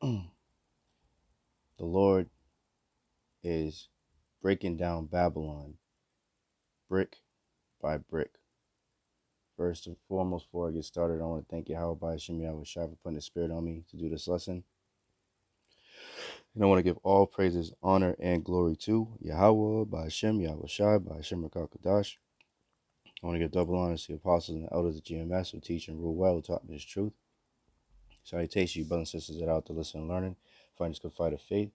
The Lord is breaking down Babylon brick by brick. First and foremost, before I get started, I want to thank Yahawah, Bahasham, Yahawashi for putting the spirit on me to do this lesson. And I want to give all praises, honor, and glory to Yahawah, Bahasham, Yahawashi, Bahasham Rakakadash. I want to give double honors to the apostles and the elders of GMS who teach and rule well, who taught me this truth. Salutations, you brothers and sisters that are out to listen and learning, find this good fight of faith.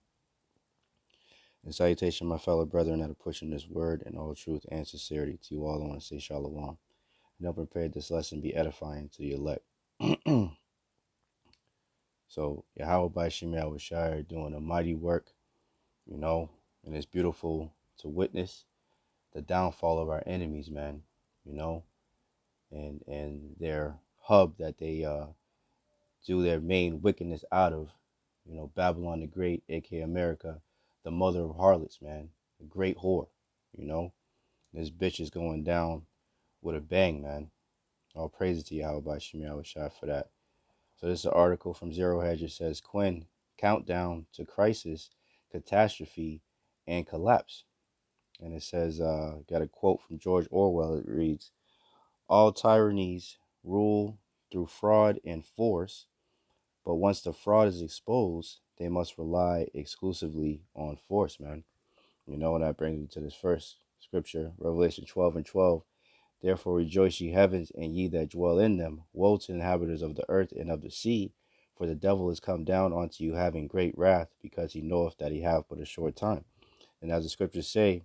And salutation, my fellow brethren that are pushing this word in all truth and sincerity. To you all, I want to say shalom. And I pray this lesson be edifying to the elect. So, Yahawah Bahasham Yahawashi are doing a mighty work, and it's beautiful to witness the downfall of our enemies, man, and their hub that they do their main wickedness out of, Babylon the Great, aka America, the mother of harlots, man, the great whore, This bitch is going down with a bang, man. All praises to Yahawah Bahasham Yahawashi for that. So this is an article from Zero Hedge. It says, Quinn, countdown to crisis, catastrophe, and collapse. And it says, got a quote from George Orwell. It reads, all tyrannies rule through fraud and force, but once the fraud is exposed, they must rely exclusively on force, man. And that brings me to this first scripture, Revelation 12:12. Therefore rejoice, ye heavens, and ye that dwell in them. Woe to the inhabitants of the earth and of the sea, for the devil is come down unto you, having great wrath, because he knoweth that he hath but a short time. And as the scriptures say,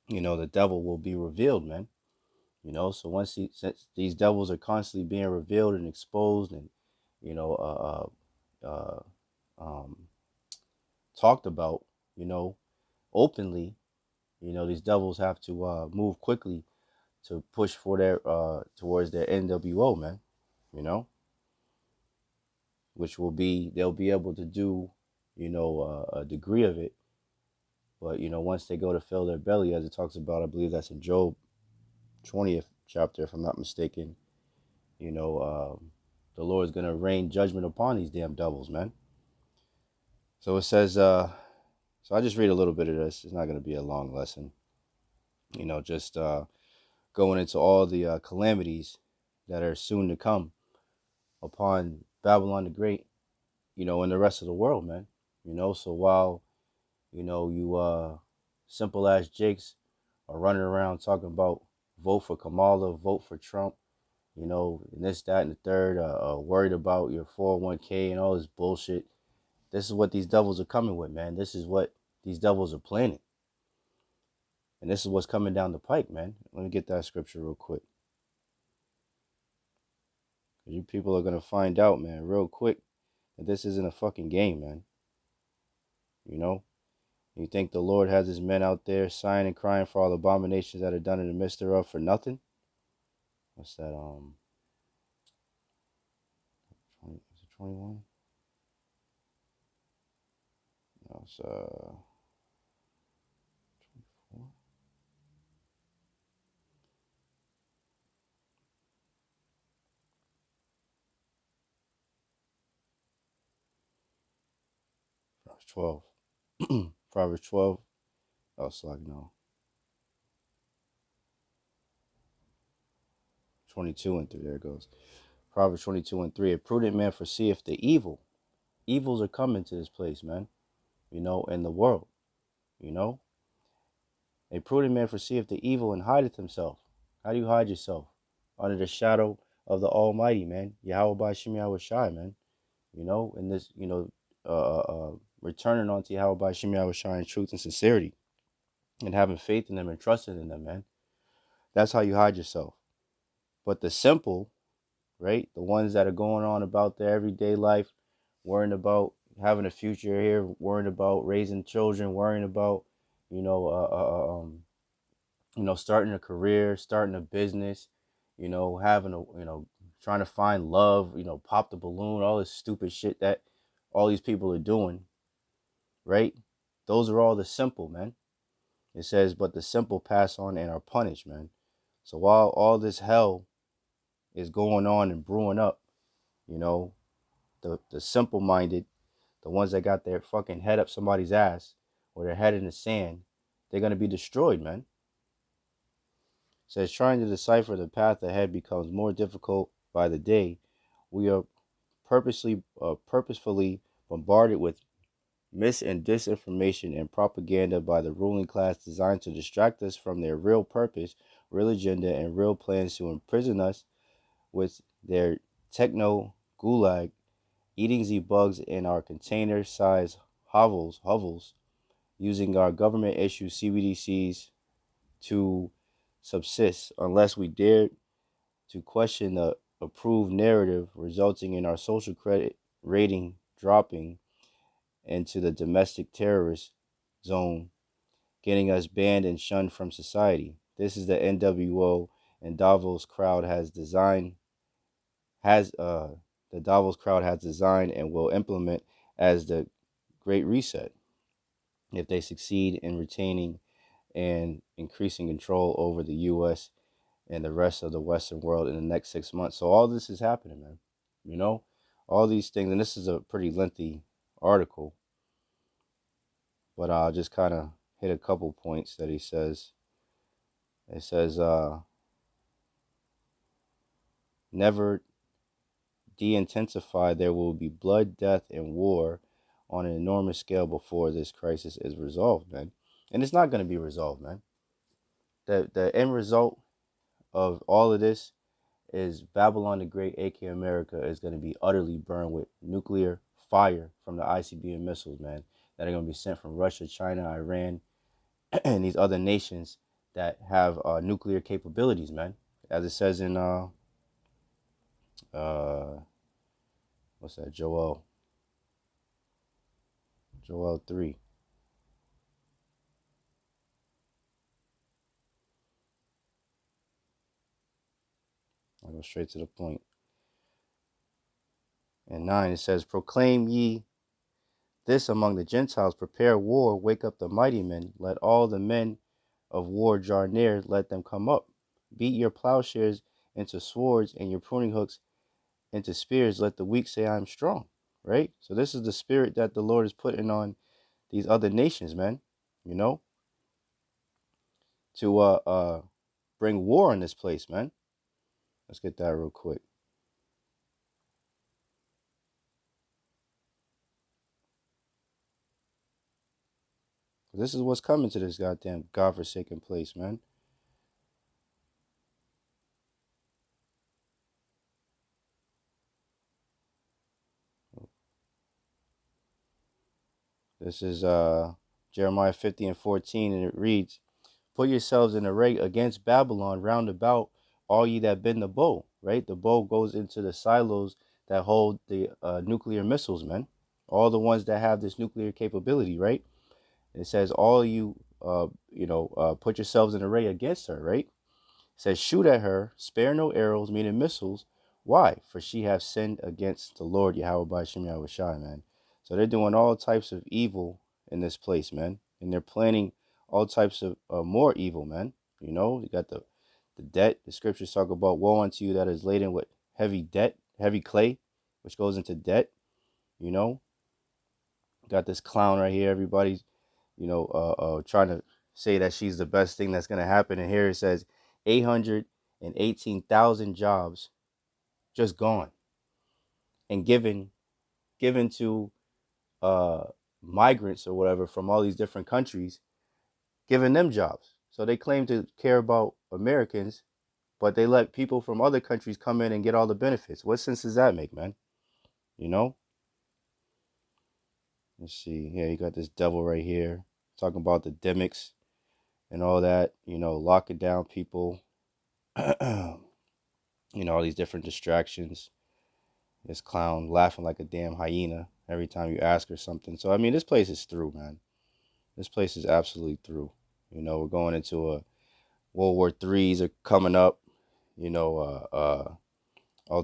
the devil will be revealed, man. So since these devils are constantly being revealed and exposed and, talked about, openly, these devils have to move quickly to push for their towards their NWO, man, which they'll be able to do, a degree of it. But, once they go to fill their belly, as it talks about, I believe that's in Job 20th chapter, if I'm not mistaken, the Lord is going to rain judgment upon these damn devils, man. So it says, so I'll just read a little bit of this. It's not going to be a long lesson, just going into all the calamities that are soon to come upon Babylon the Great, and the rest of the world, man. So while, you simple ass jakes are running around talking about vote for Kamala, vote for Trump, and this, that, and the third, worried about your 401k and all this bullshit. This is what these devils are coming with, man. This is what these devils are planning. And this is what's coming down the pike, man. Let me get that scripture real quick. You people are going to find out, man, real quick, that this isn't a fucking game, man. You think the Lord has his men out there sighing and crying for all the abominations that are done in the midst thereof for nothing? What's that? Is it 21? No, it's 24. Proverbs 12. Proverbs 12. Oh, it's like, no. 22 and 3. There it goes. Proverbs 22 and 3. A prudent man foreseeth the evil. Evils are coming to this place, man. In the world. A prudent man foreseeth the evil and hideth himself. How do you hide yourself? Under the shadow of the Almighty, man. Yahawah Bahasham Yahawashi, man. And this, returning onto Yahawah Bahasham Yahawashi in truth and sincerity. And having faith in them and trusting in them, man. That's how you hide yourself. But the simple, right? The ones that are going on about their everyday life, worrying about having a future here, worrying about raising children, worrying about, starting a career, starting a business, having trying to find love, pop the balloon, all this stupid shit that all these people are doing, right? Those are all the simple, man. It says, but the simple pass on and are punished, man. So while all this hell is going on and brewing up, the simple-minded, the ones that got their fucking head up somebody's ass or their head in the sand, they're going to be destroyed, man. It says trying to decipher the path ahead becomes more difficult by the day. We are purposefully bombarded with mis and disinformation and propaganda by the ruling class designed to distract us from their real purpose, real agenda, and real plans to imprison us with their techno gulag, eating the bugs in our container-sized hovels, using our government-issued CBDCs to subsist unless we dare to question the approved narrative, resulting in our social credit rating dropping into the domestic terrorist zone, getting us banned and shunned from society. This is the NWO and Davos crowd has the Davos crowd has designed and will implement as the Great Reset if they succeed in retaining and increasing control over the U.S. and the rest of the Western world in the next 6 months. So all this is happening, man. You know, all these things, and this is a pretty lengthy article, but I'll just kind of hit a couple points that he says. It says, never de-intensify, there will be blood, death, and war on an enormous scale before this crisis is resolved, man. And it's not going to be resolved, man. The end result of all of this is Babylon the Great, aka America, is going to be utterly burned with nuclear fire from the ICBM missiles, man, that are going to be sent from Russia, China, Iran, and these other nations that have nuclear capabilities, man. As it says in what's that? Joel 3. I'll go straight to the point. And 9, it says, proclaim ye this among the Gentiles, prepare war, wake up the mighty men, let all the men of war draw near, let them come up. Beat your plowshares into swords and your pruning hooks into spears, let the weak say I am strong. Right? So this is the spirit that the Lord is putting on these other nations, man. You know, to bring war in this place, man. Let's get that real quick. This is what's coming to this goddamn godforsaken place, man. This is Jeremiah 50 and 14, and it reads, put yourselves in array against Babylon round about, all ye that bend the bow. Right? The bow goes into the silos that hold the nuclear missiles, man. All the ones that have this nuclear capability, right? It says all you, put yourselves in array against her, right? It says shoot at her, spare no arrows, meaning missiles. Why? For she have sinned against the Lord, Yahawah, Bahasham, Yahawashi, man. So they're doing all types of evil in this place, man. And they're planning all types of more evil, man. You know, you got the debt. The scriptures talk about woe unto you that is laden with heavy debt, heavy clay, which goes into debt. You know, got this clown right here. Everybody's, trying to say that she's the best thing that's going to happen. And here it says 818,000 jobs just gone and given to migrants or whatever from all these different countries, giving them jobs. So they claim to care about Americans, but they let people from other countries come in and get all the benefits. What sense does that make, man? You know? Let's see. Here, you got this devil right here talking about the demics and all that, locking down people, all these different distractions. This clown laughing like a damn hyena every time you ask her something. So, I mean, this place is through, man. This place is absolutely through. We're going into a World War IIIs are coming up, all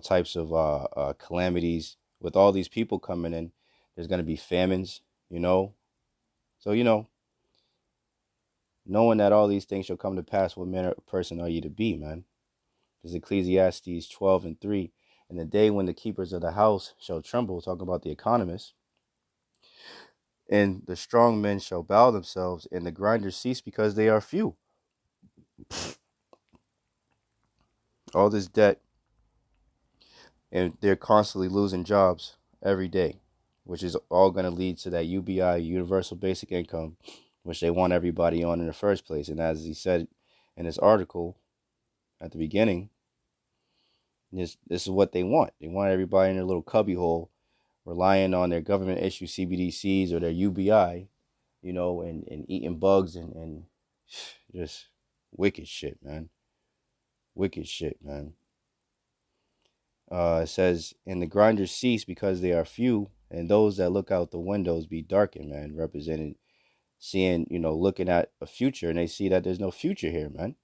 types of calamities with all these people coming in. There's going to be famines, So, knowing that all these things shall come to pass, what manner of person are you to be, man? There's Ecclesiastes 12 and 3. In the day when the keepers of the house shall tremble, talking about the economists, And the strong men shall bow themselves, and the grinders cease because they are few. All this debt, and they're constantly losing jobs every day, which is all going to lead to that UBI, universal basic income, which they want everybody on in the first place. And as he said in this article at the beginning, this is what they want. They want everybody in their little cubby hole, relying on their government issued CBDCs or their UBI, and eating bugs and just wicked shit, man. Wicked shit, man. It says, and the grinders cease because they are few, and those that look out the windows be darkened, man. Representing, seeing, looking at a future, and they see that there's no future here, man.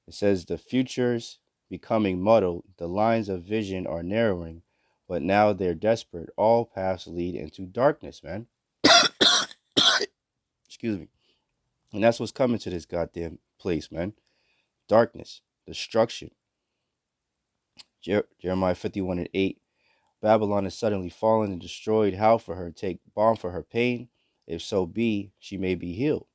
It says the futures becoming muddled, the lines of vision are narrowing, but now they're desperate. All paths lead into darkness, man. Excuse me. And that's what's coming to this goddamn place, man. Darkness, destruction. Jeremiah 51:8. Babylon is suddenly fallen and destroyed. How for her? Take balm for her pain. If so be, she may be healed.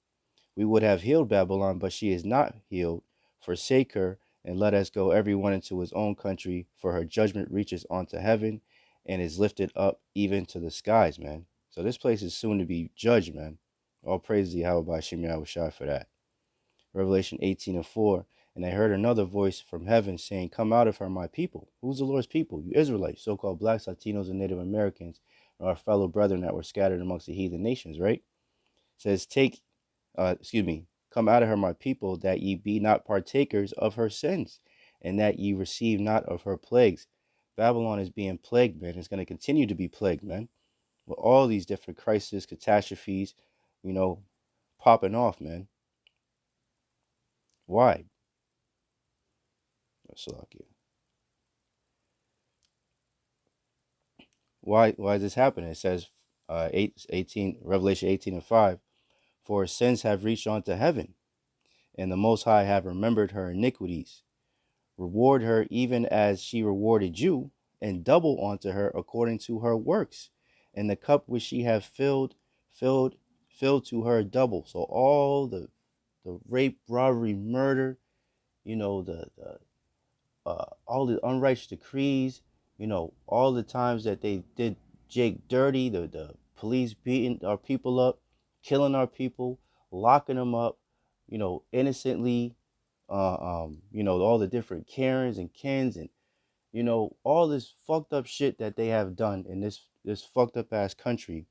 We would have healed Babylon, but she is not healed. Forsake her, and let us go everyone into his own country, for her judgment reaches onto heaven and is lifted up even to the skies, man. So this place is soon to be judged, man. All praise the Yahawashi for that. Revelation 18:4. And I heard another voice from heaven saying, come out of her, my people. Who's the Lord's people? You Israelites, so-called blacks, Latinos, and Native Americans, and our fellow brethren that were scattered amongst the heathen nations, right? It says, come out of her, my people, that ye be not partakers of her sins, and that ye receive not of her plagues. Babylon is being plagued, man. It's going to continue to be plagued, man, with all these different crises, catastrophes, popping off, man. Why? Why is this happening? It says 18, Revelation 18:5, for her sins have reached unto heaven, and the Most High have remembered her iniquities. Reward her even as she rewarded you, and double unto her according to her works. And the cup which she have filled to her double. So all the rape, robbery, murder, the all the unrighteous decrees, all the times that they did Jake dirty, the police beating our people up, killing our people, locking them up, innocently, all the different Karens and Kens and, all this fucked up shit that they have done in this fucked up ass country.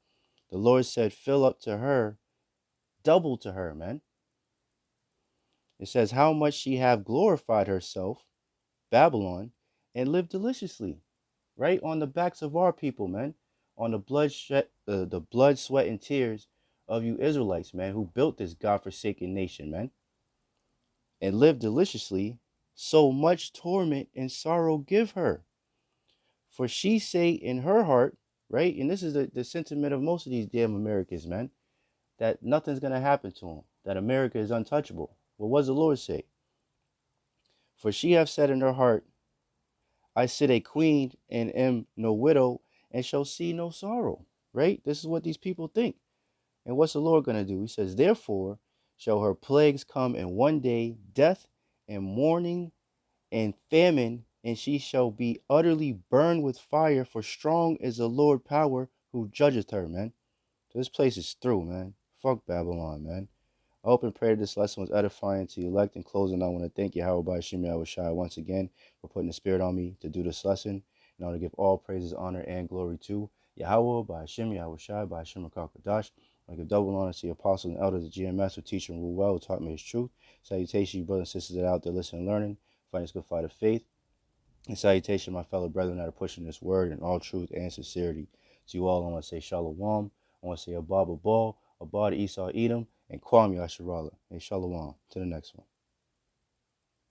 The Lord said, fill up to her, double to her, man. It says how much she have glorified herself, Babylon, and lived deliciously, right on the backs of our people, man, on the blood, sweat, and tears of you Israelites, man, who built this godforsaken nation, man, and lived deliciously. So much torment and sorrow give her, for she say in her heart, right, and this is the sentiment of most of these damn Americans, man, that nothing's gonna happen to them, that America is untouchable. Well, what does the Lord say? For she have said in her heart, I sit a queen and am no widow and shall see no sorrow. Right? This is what these people think. And what's the Lord going to do? He says, therefore shall her plagues come in one day, death and mourning and famine, and she shall be utterly burned with fire, for strong is the Lord power who judgeth her, man. So this place is through, man. Fuck Babylon, man. I hope and pray that this lesson was edifying to you elect. In closing, I want to thank Yahawah Bahasham Yahawashi once again for putting the spirit on me to do this lesson. And I want to give all praises, honor, and glory to Yahawah Bahasham Yahawashi Bahasham Rakakadash. I want to give double honor to the apostles and elders of GMS who teach and rule well, who taught me his truth. Salutation, brothers and sisters that are out there listening and learning, fighting this good fight of faith. And salutation, my fellow brethren that are pushing this word in all truth and sincerity. To you all, I want to say Shalom. I want to say Abba Ball, Abba Esau Edom, and Kwam Yasharala. And Shalom. To the next one.